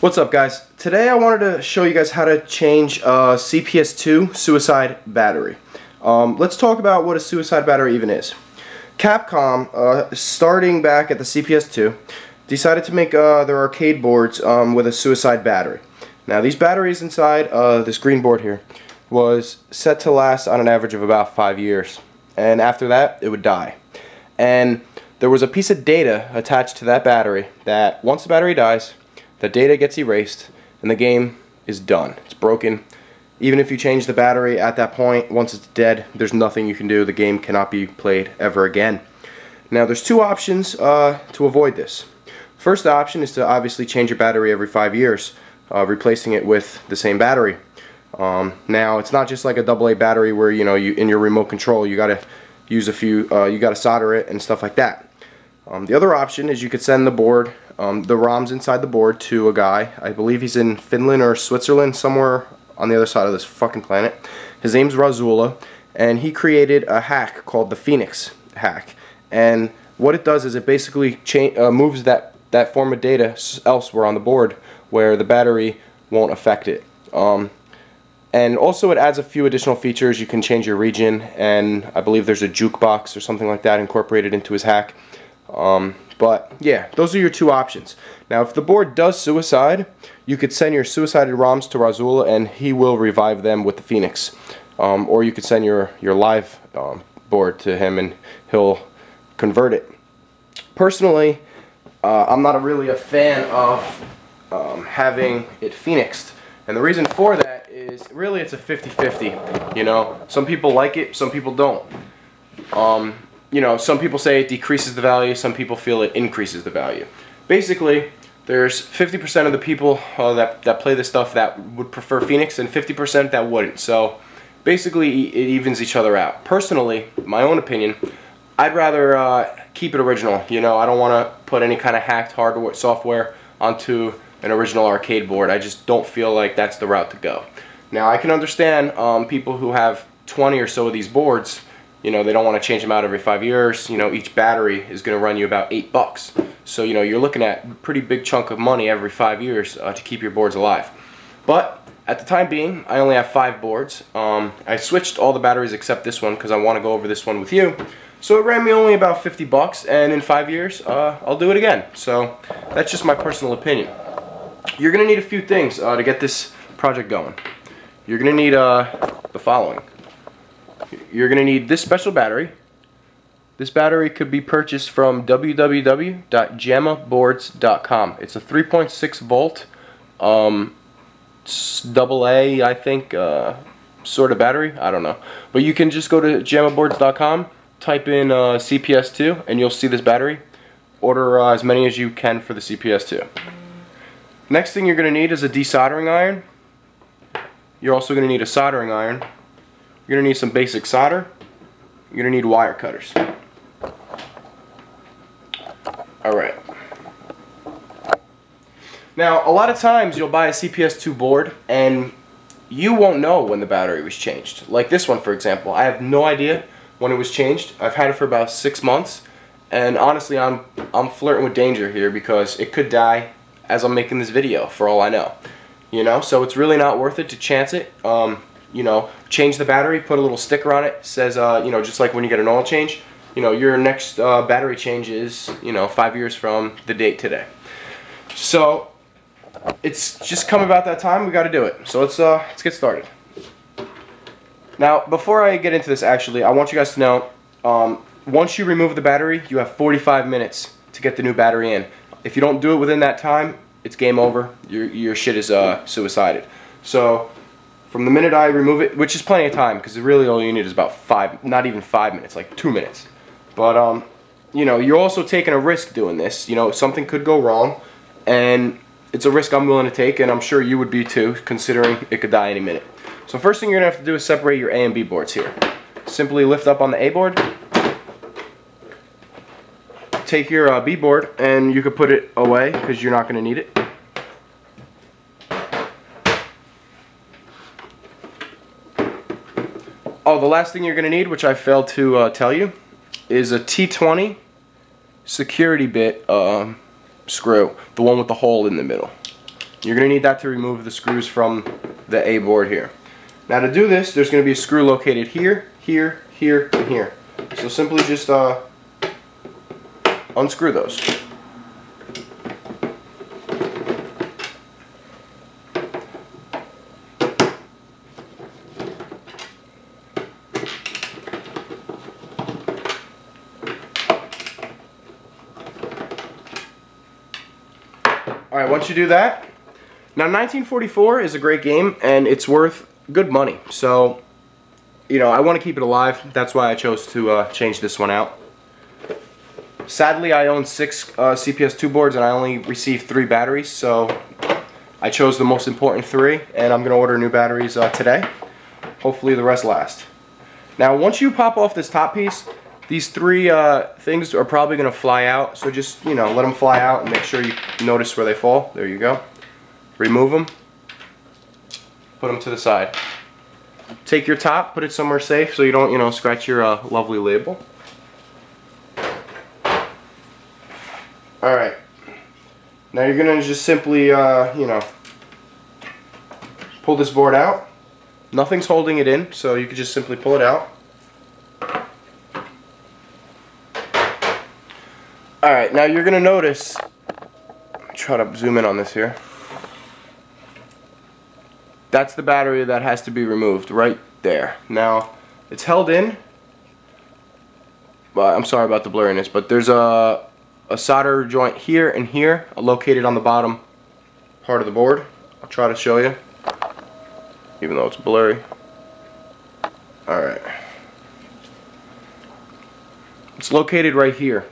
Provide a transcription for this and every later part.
What's up, guys? Today I wanted to show you guys how to change a CPS2 suicide battery. Let's talk about what a suicide battery even is. Capcom, starting back at the CPS2, decided to make their arcade boards with a suicide battery. Now these batteries inside this green board here was set to last on an average of about 5 years, and after that it would die. And there was a piece of data attached to that battery that once the battery dies, the data gets erased and the game is done. It's broken. Even if you change the battery at that point, once it's dead, there's nothing you can do. The game cannot be played ever again. Now there's two options to avoid this. First option is to obviously change your battery every 5 years, replacing it with the same battery. Now it's not just like a AA battery where you in your remote control you gotta use a few, you gotta solder it and stuff like that. The other option is you could send the board, the ROMs inside the board, to a guy. I believe he's in Finland or Switzerland, somewhere on the other side of this fucking planet. His name's Razula, and he created a hack called the Phoenix hack. And what it does is it basically moves that form of data elsewhere on the board where the battery won't affect it. And also it adds a few additional features. You can change your region, and I believe there's a jukebox or something like that incorporated into his hack. But yeah, those are your two options. Now if the board does suicide, you could send your suicided ROMs to Razula and he will revive them with the Phoenix. Or you could send your live board to him and he'll convert it. Personally, I'm not really a fan of having it Phoenixed. And the reason for that is really it's a 50-50. You know, some people like it, some people don't. Some people say it decreases the value, some people feel it increases the value. Basically, there's 50% of the people that play this stuff that would prefer Phoenix and 50% that wouldn't. So basically it evens each other out. Personally, my own opinion, I'd rather keep it original. You know, I don't want to put any kind of hacked hardware software onto an original arcade board. I just don't feel like that's the route to go. Now I can understand people who have 20 or so of these boards. You know, they don't want to change them out every 5 years. You know, each battery is going to run you about $8. So, you know, you're looking at a pretty big chunk of money every 5 years to keep your boards alive. But at the time being, I only have 5 boards. I switched all the batteries except this one because I want to go over this one with you. So it ran me only about $50, and in 5 years, I'll do it again. So that's just my personal opinion. You're going to need a few things to get this project going. You're going to need the following. You're going to need this special battery. This battery could be purchased from www.jammaboards.com. It's a 3.6 volt AA, I think, sort of battery. I don't know. But you can just go to jammaboards.com, type in CPS2, and you'll see this battery. Order as many as you can for the CPS2. Next thing you're going to need is a desoldering iron. You're also going to need a soldering iron. You're going to need some basic solder. You're going to need wire cutters. Alright. Now, a lot of times you'll buy a CPS2 board and you won't know when the battery was changed. Like this one, for example. I have no idea when it was changed. I've had it for about 6 months, and honestly I'm flirting with danger here because it could die as I'm making this video, for all I know. You know, so it's really not worth it to chance it. You know, change the battery, put a little sticker on it, says, you know, just like when you get an oil change, you know, your next battery change is, you know, 5 years from the date today. So, it's just come about that time, we gotta do it. So let's get started. Now, before I get into this, actually, I want you guys to know, once you remove the battery, you have 45 minutes to get the new battery in. If you don't do it within that time, it's game over. Your shit is suicided. So, from the minute I remove it, which is plenty of time, because really all you need is about not even 5 minutes, like 2 minutes. But, you know, you're also taking a risk doing this. You know, something could go wrong, and it's a risk I'm willing to take, and I'm sure you would be too, considering it could die any minute. So first thing you're going to have to do is separate your A and B boards here. Simply lift up on the A board, take your B board, and you could put it away, because you're not going to need it. Oh, the last thing you're going to need, which I failed to tell you, is a T20 security bit screw, the one with the hole in the middle. You're going to need that to remove the screws from the A board here. Now to do this, there's going to be a screw located here, here, here, and here. So simply just unscrew those. Alright, once you do that, now 1944 is a great game and it's worth good money. So, you know, I want to keep it alive. That's why I chose to change this one out. Sadly, I own 6 CPS2 boards and I only received 3 batteries, so I chose the most important 3 and I'm going to order new batteries today. Hopefully the rest last. Now, once you pop off this top piece, these 3 things are probably going to fly out, so just, you know, let them fly out and make sure you notice where they fall. There you go. Remove them. Put them to the side. Take your top, put it somewhere safe so you don't, you know, scratch your lovely label. Alright. Now you're going to just simply, you know, pull this board out. Nothing's holding it in, so you can just simply pull it out. Alright, now you're going to notice, try to zoom in on this here. That's the battery that has to be removed right there. Now, it's held in. Well, I'm sorry about the blurriness, but there's a solder joint here and here located on the bottom part of the board. I'll try to show you, even though it's blurry. Alright. It's located right here.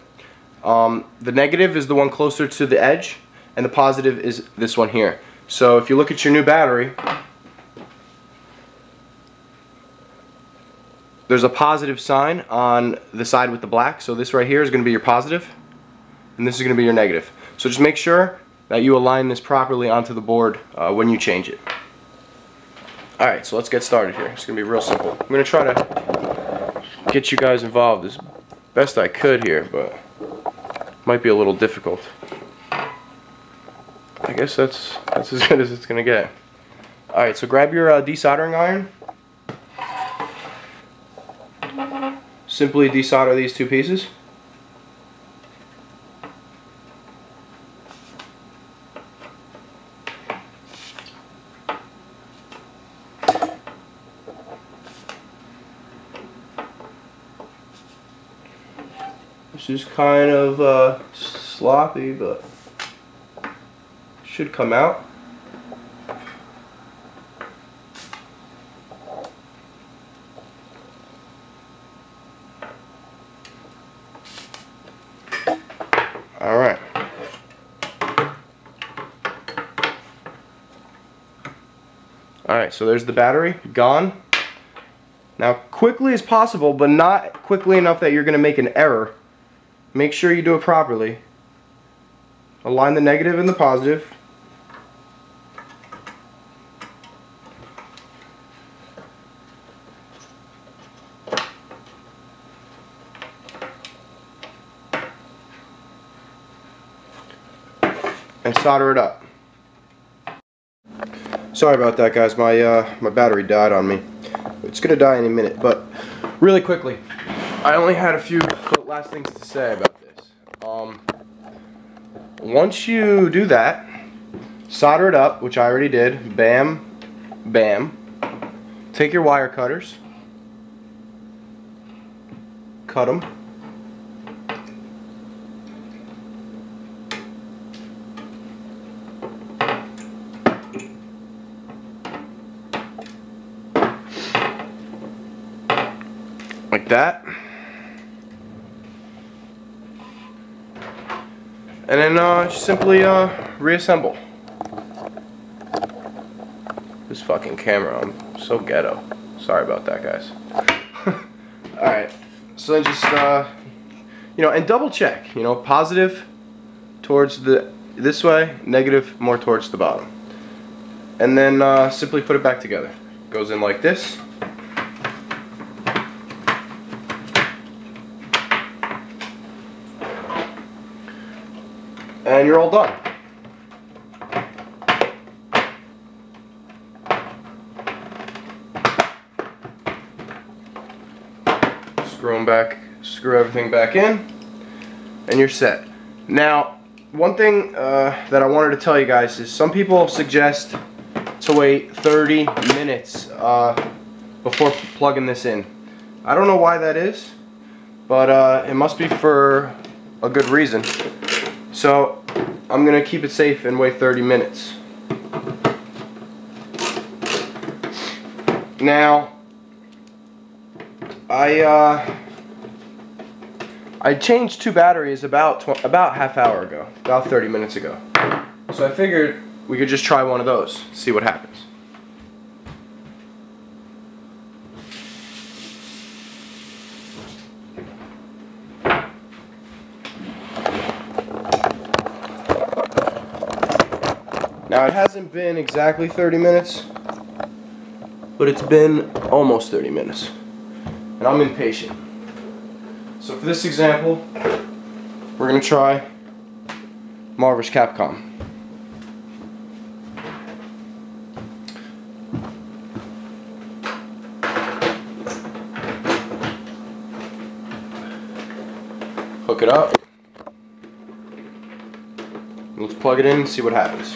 The negative is the one closer to the edge, and the positive is this one here. So if you look at your new battery, there's a positive sign on the side with the black, so this right here is going to be your positive, and this is going to be your negative. So just make sure that you align this properly onto the board when you change it. Alright, so let's get started here. It's going to be real simple. I'm going to try to get you guys involved as best I could here, but might be a little difficult. I guess that's as good as it's gonna get. Alright, so grab your desoldering iron. Simply desolder these 2 pieces. This is kind of sloppy, but should come out. Alright. Alright, so there's the battery, gone. Now, quickly as possible, but not quickly enough that you're going to make an error. Make sure you do it properly. Align the negative and the positive. And solder it up. Sorry about that, guys. My battery died on me. It's gonna die any minute, but really quickly, I only had a few last things to say about this. Once you do that, solder it up, which I already did. Bam, bam. Take your wire cutters, cut them. Like that. And then just simply reassemble. This fucking camera, I'm so ghetto. Sorry about that, guys. Alright, so then just, you know, and double check, you know, positive towards this way, negative more towards the bottom. And then simply put it back together. Goes in like this. And you're all done. screw everything back in, and you're set. Now, one thing that I wanted to tell you guys is some people suggest to wait 30 minutes before plugging this in. I don't know why that is, but it must be for a good reason. So I'm gonna keep it safe and wait 30 minutes. Now, I changed 2 batteries about half hour ago, about 30 minutes ago. So I figured we could just try one of those, see what happens. Now it hasn't been exactly 30 minutes, but it's been almost 30 minutes, and I'm impatient. So for this example, we're going to try Marvel's Capcom. Hook it up. Let's plug it in and see what happens.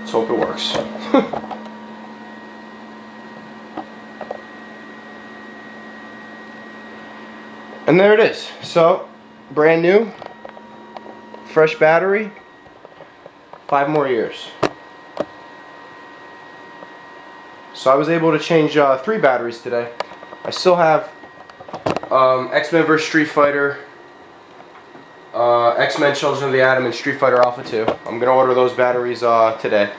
Let's hope it works. And there it is. So, brand new, fresh battery, 5 more years. So I was able to change 3 batteries today. I still have X-Men vs. Street Fighter, X-Men Children of the Atom, and Street Fighter Alpha 2. I'm going to order those batteries today.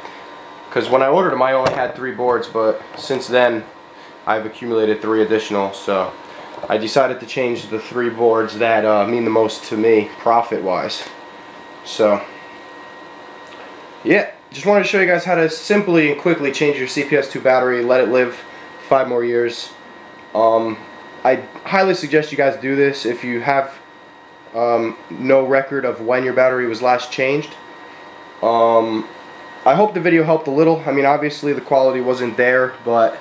Because when I ordered them, I only had 3 boards, but since then, I've accumulated 3 additional. So I decided to change the 3 boards that mean the most to me, profit-wise. So, yeah, just wanted to show you guys how to simply and quickly change your CPS2 battery, let it live 5 more years. I highly suggest you guys do this if you have no record of when your battery was last changed. I hope the video helped a little. I mean, obviously the quality wasn't there, but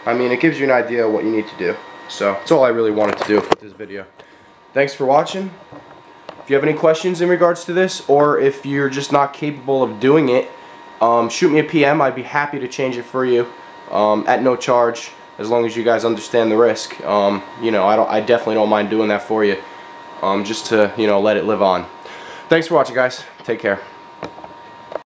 I mean, it gives you an idea of what you need to do. So that's all I really wanted to do with this video. Thanks for watching. If you have any questions in regards to this, or if you're just not capable of doing it, shoot me a PM. I'd be happy to change it for you at no charge, as long as you guys understand the risk. You know, I definitely don't mind doing that for you, just to, you know, let it live on. Thanks for watching, guys. Take care.